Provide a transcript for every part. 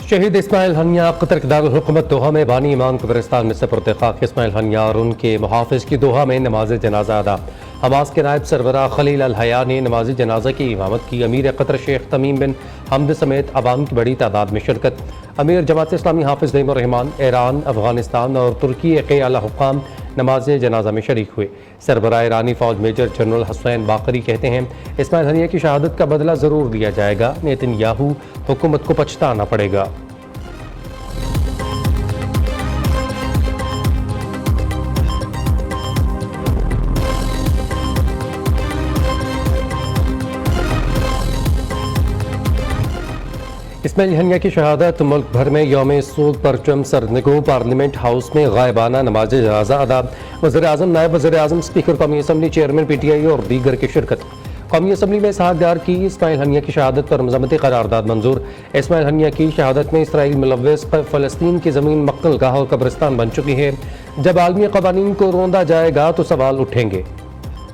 शहीद Ismail Haniyeh Qatar के दारुल हुकूमत दोहा में बानी इमाम कब्रिस्तान में सपुर्द खाक इस्माइल हनिया और उनके मुहाफिज की दोहा में नमाज जनाजा अदा। हमास के नायब सरबराह खलील अल हया ने नमाज जनाजा की इमामत की। अमीर कतर शेख तमीम बिन हमद समेत अवाम की बड़ी तादाद में शिरकत। अमीर जमात इस्लामी हाफिज नईमुर रहमान ईरान, अफगानिस्तान और तुर्की के आला हुक्काम नमाज जनाजा में शरीक हुए। सरबराह ईरानी फौज मेजर जनरल हुसैन बाकरी कहते हैं इस्माइल हनिया की शहादत का बदला ज़रूर लिया जाएगा, नेतन्याहू हुकूमत को पछताना पड़ेगा। इस्माइल हनिया की शहादत मुल्क भर में यौम सूद परचम सरनगो। पार्लियामेंट हाउस में गायबाना नमाज जनाजा अदा। वज़ीर-ए-आज़म, नायब वज़ीर-ए-आज़म, स्पीकर कौमी असम्बली, चेयरमैन PTI और दीगर की शिरकत। कौमी असम्बली में इसहाक की इस्माइल हनिया की शहादत पर मज़म्मती करारदाद मंजूर। इस्माइल हनिया की शहादत में इसराइल मुलव्वस पर फ़लस्तीन की ज़मीन मक्तलगाह और कब्रिस्तान बन चुकी है। जब आलमी क़वानीन को रोंदा जाएगा तो सवाल उठेंगे।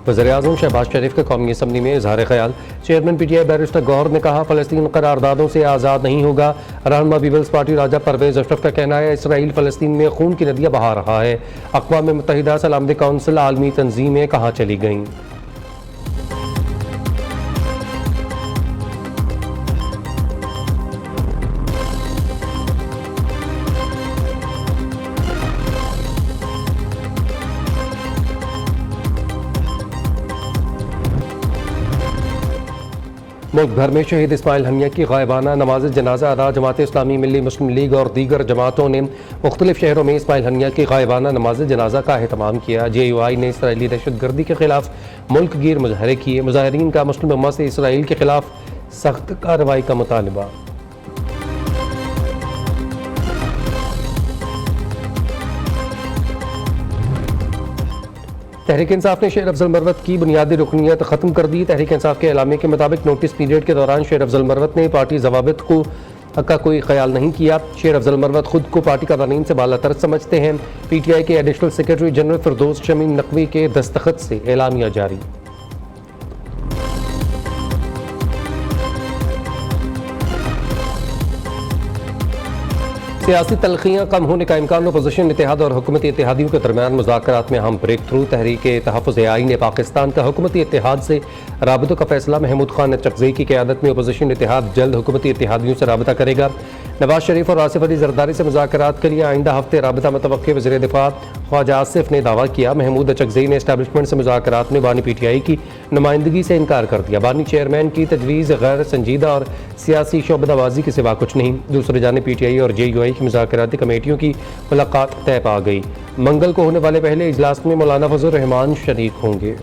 वज़ीर-ए-आज़म शहबाज शरीफ के कौमी असम्बली में इज़हार ख्याल। चेयरमैन PTI बैरिस्टर गौहर ने कहा फ़लस्तीन करारदादों से आज़ाद नहीं होगा। रहनुमा पीपल्स पार्टी राजा परवेज़ अशरफ का कहना है इसराइल फ़लस्तीन में खून की नदियाँ बहा रहा है। अक़वाम मुत्तहिदा सलामती कौंसिल आलमी तंजीमें कहाँ चली गईं। मुल्क भर में शहीद इस्माइल हनिया की गायबाना नमाज जनाजा अदा। जमात इस्लामी, मिल्ली मुस्लिम लीग और दीगर जमातों ने मुख्तलिफ शहरों में इस्माइल हनिया की गायबाना नमाज जनाजा का अहतमाम किया। JUI ने इसराइली दहशत गर्दी के खिलाफ मुल्क गिर मुजाहरे किए। मुजाहरीन का मुस्लिम उम्मा से इसराइल के खिलाफ सख्त कार्रवाई का मुतालबा। तहरीक इंसाफ ने शेर अफजल मरवत की बुनियादी रुकनीत ख़त्म कर दी। तहरीक इंसाफ के एलामे के मुताबिक नोटिस पीरियड के दौरान शेर अफजल मरवत ने पार्टी ज़वाबित का कोई ख्याल नहीं किया। शेर अफजल मरवत खुद को पार्टी कवानीन से बालातर समझते हैं। PTI के एडिशनल सेक्रेटरी जनरल फिरदौस शमीम नकवी के दस्तखत से एलामिया जारी। सियासी तलखियाँ कम होने का इम्कान। अपोजिशन इत्तेहाद और हुकूमती इत्तेहादियों के दरमियान मुज़ाकरात में अहम ब्रेक थ्रू। तहरीक तहफ़्फ़ुज़-ए-आइन ने पाकिस्तान का हुकूमती इत्तेहाद से राबतों का फैसला। महमूद खान चकज़ई की क़यादत में अपोजिशन इत्तेहाद जल्द हुकूमती इत्तेहादियों से राबता करेगा। नवाज शरीफ और आसिफ अली ज़रदारी से मुज़ाकरात के लिए आइंदा हफ्ते राबता मुतवक्किल। वज़ीर दिफ़ा ख्वाजा आसिफ ने दावा किया। महमूद चकज़ई ने एस्टैब्लिशमेंट से मुज़ाकरात में बानी PTI की नुमाइंदगी से इनकार कर दिया। बानी चेयरमैन की तजवीज़ गैर संजीदा और सियासी शोबदाबाजी के सिवा कुछ नहीं। दूसरी जानिब PTI और JUI की मुज़ाकराती कमेटियों की मुलाकात तय पा गई। मंगल को होने वाले पहले इजलास में मौलाना फजल रहमान शरीक होंगे।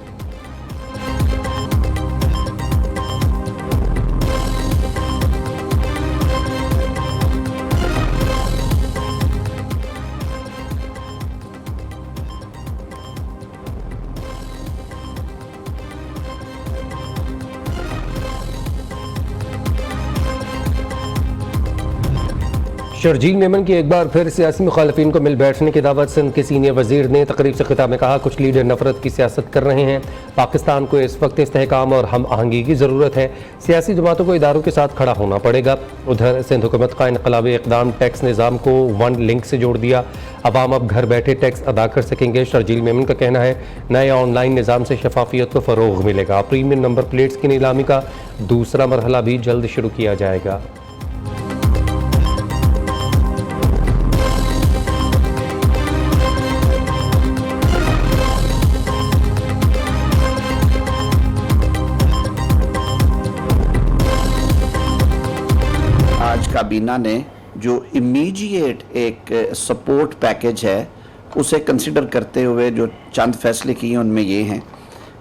शर्जील मेमन की एक बार फिर सियासी मुखालफिन को मिल बैठने की दावत। सिंध के सीनियर वजीर ने तकरीब से खिताब में कहा कुछ लीडर नफरत की सियासत कर रहे हैं। पाकिस्तान को इस वक्त इस्तेहकाम और हम आहंगी की ज़रूरत है। सियासी जमातों को इदारों के साथ खड़ा होना पड़ेगा। उधर सिंध हुकूमत का इनकलाबी इक़दाम टैक्स निज़ाम को वन लिंक से जोड़ दिया। अवाम अब घर बैठे टैक्स अदा कर सकेंगे। शर्जील मेमन का कहना है नए ऑनलाइन निज़ाम से शफाफियत को फ़रोग़ मिलेगा। प्रीमियम नंबर प्लेट्स की नीलामी का दूसरा मरहला भी जल्द शुरू किया जाएगा। आज काबीना ने जो इमीडिएट एक सपोर्ट पैकेज है उसे कंसिडर करते हुए जो चंद फैसले किए उनमें ये हैं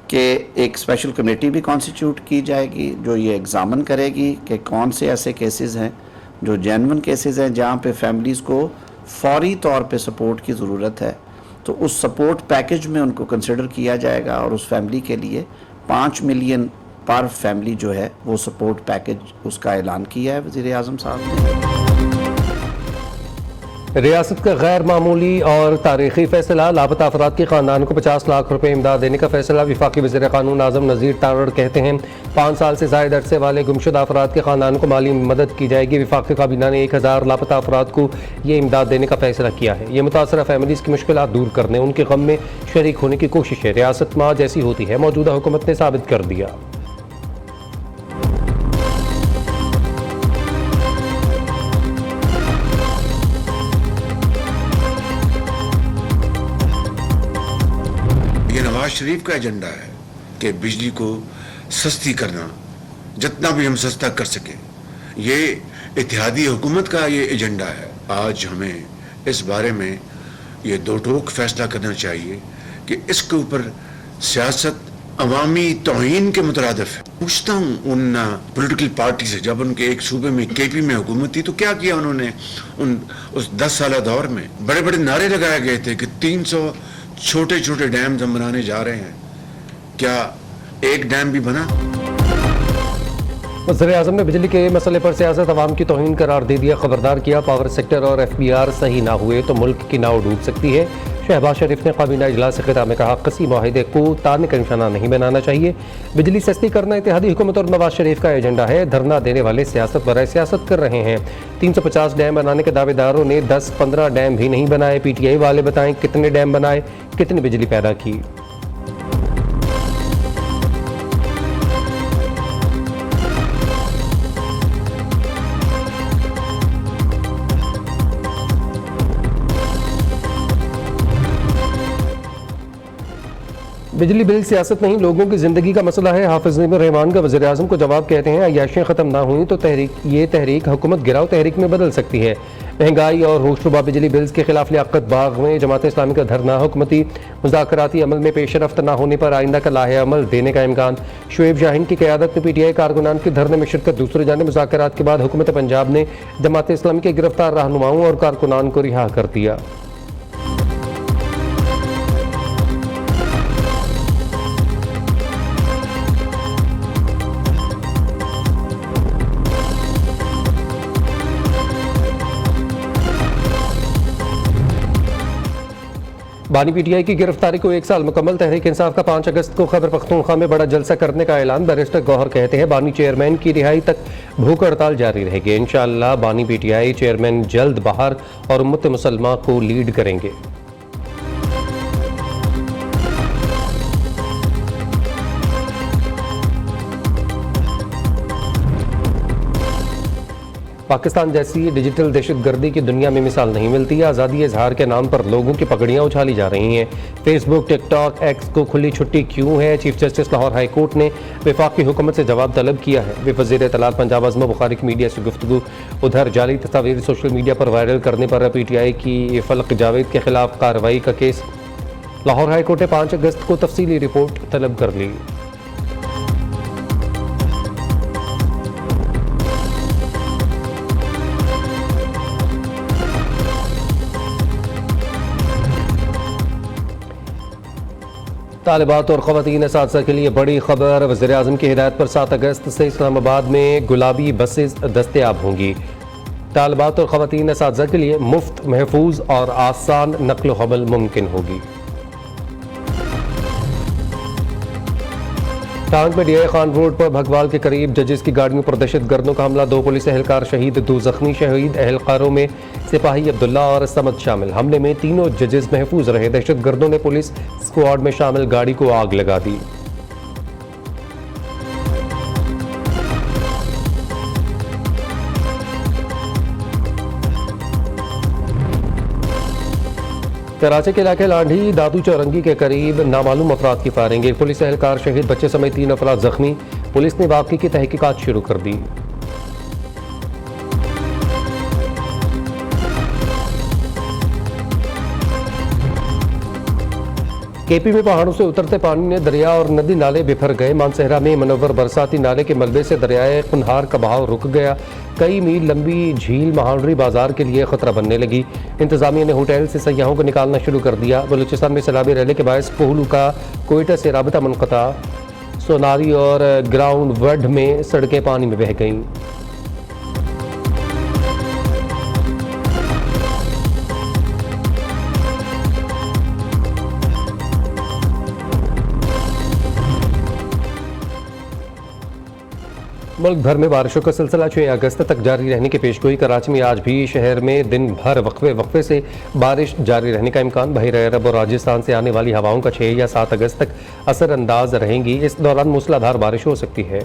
कि एक स्पेशल कमेटी भी कॉन्स्टिट्यूट की जाएगी जो ये एग्ज़ामिन करेगी कि कौन से ऐसे केसेस हैं जो जेन्युइन केसेस हैं जहाँ पे फैमिलीज़ को फौरी तौर पे सपोर्ट की ज़रूरत है। तो उस सपोर्ट पैकेज में उनको कंसिडर किया जाएगा और उस फैमिली के लिए 5 मिलियन पर फैमिली जो है वो सपोर्ट पैकेज उसका ऐलान किया है वज़ीर-ए-आज़म साहब ने। रियासत का गैर मामूली और तारीखी फैसला, लापता अफराद के खानदान को 50 लाख रुपए इमदाद देने का फैसला। वफाकी वज़ीर कानून आज़म नज़ीर तारड़ कहते हैं 5 साल से ज़ायद अरसे वाले गुमशुदा अफराद के खानदान को माली मदद की जाएगी। वफाकी काबीना ने 1000 लापता अफराद को ये इमदाद देने का फैसला किया है। ये मुतासरा फैमिलीज़ की मुश्किलात दूर करने, उनके गम में शरीक होने की कोशिश है। रियासत माँ जैसी होती है, मौजूदा हुकूमत ने साबित कर दिया। ये नवाज शरीफ का एजेंडा है कि बिजली को सस्ती करना, जितना भी हम सस्ता कर सके। ये इत्तेहादी हुकूमत का ये एजेंडा है। आज हमें इस बारे में ये दो टोक फैसला करना चाहिए कि इसके ऊपर सियासत अवामी तौहीन के मुतरादिफ है। पूछता हूँ उन पॉलिटिकल पार्टी से, जब उनके एक सूबे में केपी में हुकूमत थी तो क्या किया उन्होंने? उस 10 साल दौर में बड़े बड़े नारे लगाए गए थे कि 300 छोटे छोटे डैम हम बनाने जा रहे हैं। क्या एक डैम भी बना? वज़ीर आज़म ने बिजली के मसले पर सियासत अवाम की तौहीन करार दे दिया। खबरदार किया, पावर सेक्टर और FBR सही ना हुए तो मुल्क की नाव डूब सकती है। शहबाज शरीफ ने काबीना इजलास से खिताब में कहा, किसी माहिदे को तारने का निशाना नहीं बनाना चाहिए। बिजली सस्ती करना इत्तेहादी हुकूमत और नवाज शरीफ का एजेंडा है। धरना देने वाले सियासत बराए सियासत कर रहे हैं। 350 डैम बनाने के दावेदारों ने 10-15 डैम भी नहीं बनाए। PTI वाले बताएं कितने डैम बनाए, कितनी बिजली पैदा की। बिजली बिल सियासत नहीं, लोगों की जिंदगी का मसला है। हाफिज नईमुर रहमान का वज़ीर आज़म को जवाब, कहते हैं अय्याशियाँ ख़त्म ना हुई तो ये तहरीक हुकूमत गिराओ तहरीक में बदल सकती है। महंगाई और होशरुबा बिजली बिल्स के खिलाफ लियाकत बाग में जमात इस्लामी का धरना। हुकूमती मुज़ाकराती अमल में पेशरफ्त ना होने पर आइंदा का लाहे अमल देने का इम्कान। शुएब शाहीन की क़यादत में PTI कारकुनान के धरने में शिरकत। दूसरी जानिब मुज़ाकरात के बाद हुकूमत पंजाब ने जमात इस्लामी के गिरफ्तार रहनुमाओं और कारकुनान को रिहा कर दिया। बानी PTI की गिरफ्तारी को 1 साल मुकम्मल। तहरीक इंसाफ का 5 अगस्त को खैबर पख्तूनख्वा में बड़ा जलसा करने का ऐलान। बैरिस्टर गौहर कहते हैं बानी चेयरमैन की रिहाई तक भूख हड़ताल जारी रहेगी। इंशाअल्लाह बानी PTI चेयरमैन जल्द बाहर और उम्मत मुसलमा को लीड करेंगे। पाकिस्तान जैसी डिजिटल दहशतगर्दी की दुनिया में मिसाल नहीं मिलती। आज़ादी इजहार के नाम पर लोगों की पगड़ियाँ उछाली जा रही हैं। फेसबुक, टिकटॉक, X को खुली छुट्टी क्यों है? Chief justice Lahore high court ने वफाकी हुकूमत से जवाब तलब किया है। वज़ीर इत्तलात पंजाब आज़म बुखारी की मीडिया से गुफ्तगू। उधर जाली तस्वीर सोशल मीडिया पर वायरल करने पर PTI की फलक जावेद के खिलाफ कार्रवाई का केस। लाहौर हाई कोर्ट ने 5 अगस्त को तफसीली रिपोर्ट तलब कर ली। तालिबात और ख़वातीन असातिज़ा के लिए बड़ी खबर। वज़ीर आज़म की हिदायत पर 7 अगस्त से इस्लामाबाद में गुलाबी बसेस दस्तयाब होंगी। तालिबात और ख़वातीन असातिज़ा के लिए मुफ्त, महफूज और आसान नक्ल हमल मुमकिन होगी। टांग में DI खान रोड पर भगवाल के करीब जजेस की गाड़ियों पर दहशतगर्दों का हमला। 2 पुलिस एहलकार शहीद, 2 जख्मी। शहीद एहलकारों में सिपाही अब्दुल्ला और समद शामिल। हमले में 3 जजेस महफूज रहे। दहशतगर्दों ने पुलिस स्क्वाड में शामिल गाड़ी को आग लगा दी। कराची के इलाके लांढी दादू चौरंगी के करीब नामालूम अफराद की फायरिंग। एक पुलिस एहलकार शहीद, बच्चे समेत 3 अफराद जख्मी। पुलिस ने वाक़ई की तहकीकात शुरू कर दी। KP में पहाड़ों से उतरते पानी ने दरिया और नदी नाले बिफर गए। मानसहरा में मनव्वर बरसाती नाले के मलबे से दरियाए कुन्हार का बहाव रुक गया। कई मील लंबी झील महानरी बाजार के लिए खतरा बनने लगी। इंतजामिया ने होटल से सयाहों को निकालना शुरू कर दिया। बलूचिस्तान में सैलाबी रैली के बायस कोहलू का कोयटा से राबता मुनक़ता। सोनारी और ग्राउंड वड में सड़कें पानी में बह गईं। मुल्क भर में बारिशों का सिलसिला 6 अगस्त तक जारी रहने की पेशगोई। कराची में आज भी शहर में दिन भर वक्फे से बारिश जारी रहने का इम्कान। बहरे अरब और राजस्थान से आने वाली हवाओं का 6 या 7 अगस्त तक असरअंदाज रहेंगी। इस दौरान मूसलाधार बारिश हो सकती है।